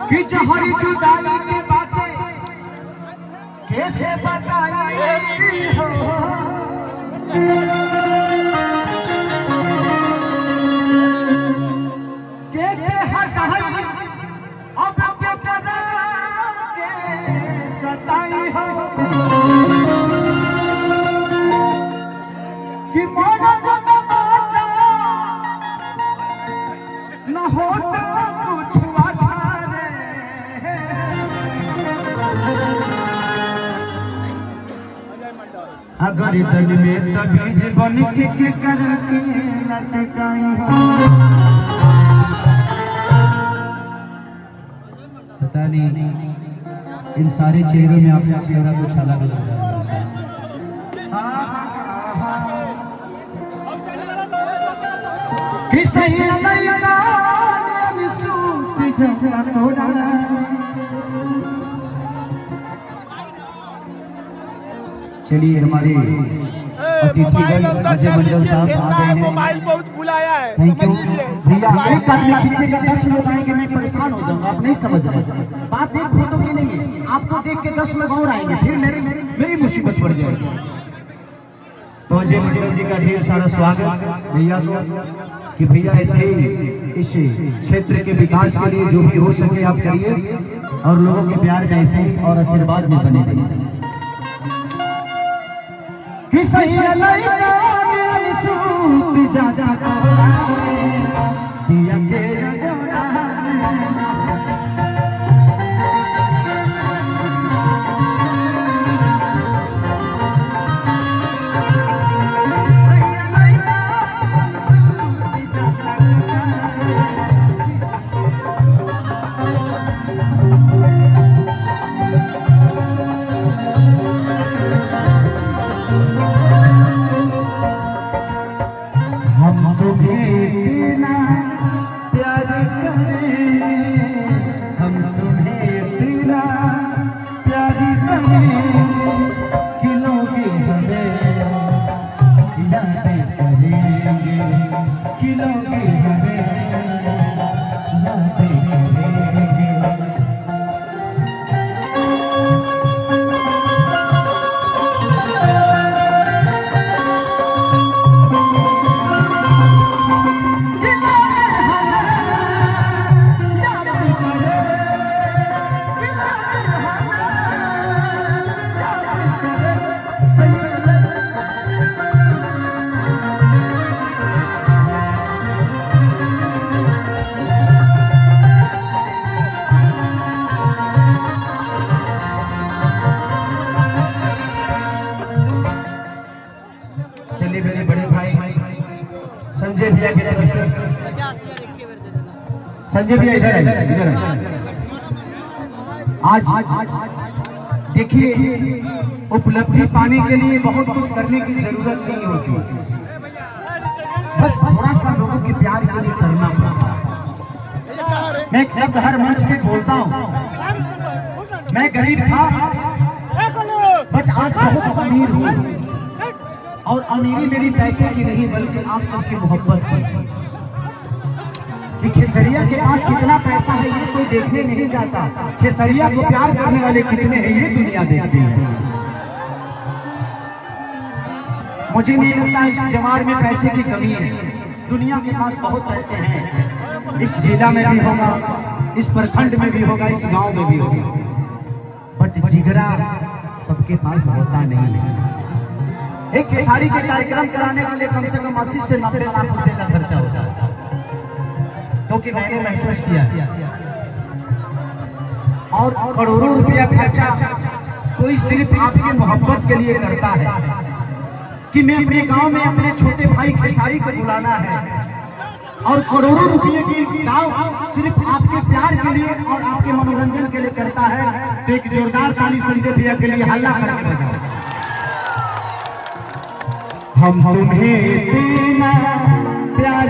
कि जहरी जुदाई की बातें कैसे बताई हो, के हटाई अब के कदा के सताई हो, कि मोरा न बचा न होता कुछ अगर दिल में तबीज बन के करके लटकाई हो। पता नहीं इन सारे चेहरों में आपका चेहरा कुछ अलग लग रहा है। चलिए हमारे अतिथिगण अजय मंडल साहब आ गए हैं। मोबाइल बहुत बुलाया है। थैंक यू भैया। एक आदमी पीछे का 10 लोग आएंगे, मैं परेशान हो जाऊंगा। आप नहीं समझ रहे, बात एक फोटो की नहीं है। आपको देख के 10 लोग और आएंगे, फिर मेरी मुसीबत पड़ जाएगी। तो अजय मंडल जी का ढेर सारा स्वागत भैया को, कि भैया ऐसे इस क्षेत्र के विकास के लिए जो भी हो सके आप करिए, और लोगों के प्यार में ऐसे ही और आशीर्वाद में बने रहिए। कि सही जा जा दिया के संजय भैया के तरफ से, संजय भैया इधर आज देखिए, उपलब्धि पाने के लिए बहुत कुछ करने की जरूरत नहीं होती, बस थोड़ा सा लोगों के प्यार के लिए करना पड़ता है। मैं एक शब्द हर मंच पे बोलता हूँ, मैं गरीब था बट आज बहुत अमीर हूँ, और अमीरी मेरी पैसे की नहीं बल्कि आप सबकी मोहब्बत की। कि खेसरिया के पास कितना पैसा है ये कोई देखने नहीं जाता, खेसरिया को प्यार करने वाले कितने हैं ये दुनिया देखती है। मुझे नहीं लगता इस जवार में पैसे की कमी है, दुनिया के पास बहुत पैसे हैं, इस जिला में भी होगा, इस प्रखंड में भी होगा, इस गांव में भी होगा, बट जिगरा सबके पास होता नहीं है। एक केसारी के कार्यक्रम कराने के लिए कम से कम 80 से 90 लाख रुपए का खर्चा हो जाता है, क्योंकि मैंने महसूस किया। और करोड़ों रुपया खर्चा कोई सिर्फ आपकी मोहब्बत के लिए करता है, कि मैं अपने गांव में अपने छोटे भाई खेसारी को बुलाना है, और करोड़ों रुपये की दाव सिर्फ आपके प्यार के लिए और आपके मनोरंजन के लिए करता है। तो एक जोरदार ताली संजय भैया के लिए हल्ला करके बजाओ। हम तुम्हें इतना प्यार